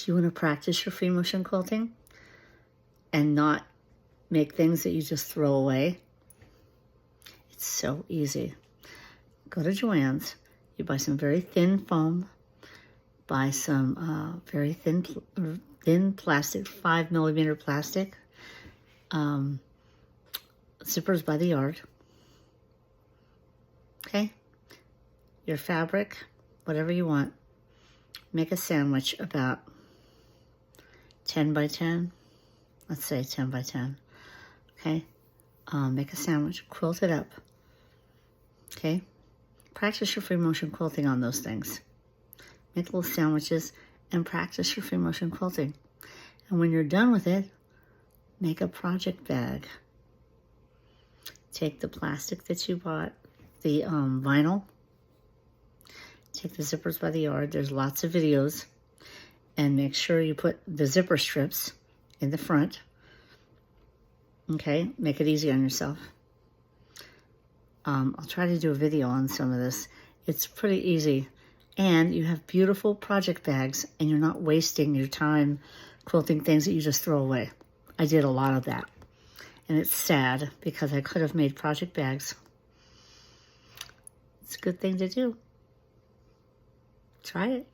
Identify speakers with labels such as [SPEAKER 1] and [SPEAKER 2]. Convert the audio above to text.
[SPEAKER 1] you want to practice your free motion quilting and not make things that you just throw away, it's so easy. Go to Joann's, you buy some very thin foam, buy some very thin plastic, 5mm plastic, zippers by the yard, okay? Your fabric, whatever you want. Make a sandwich about 10 by 10. Let's say 10 by 10, okay? Make a sandwich, quilt it up, okay? Practice your free motion quilting on those things. Make little sandwiches and practice your free motion quilting. And when you're done with it, make a project bag. Take the plastic that you bought, the vinyl, take the zippers by the yard. There's lots of videos. And make sure you put the zipper strips in the front. Okay, make it easy on yourself. I'll try to do a video on some of this. It's pretty easy. And you have beautiful project bags, and you're not wasting your time quilting things that you just throw away. I did a lot of that. And it's sad because I could have made project bags. It's a good thing to do. Try it.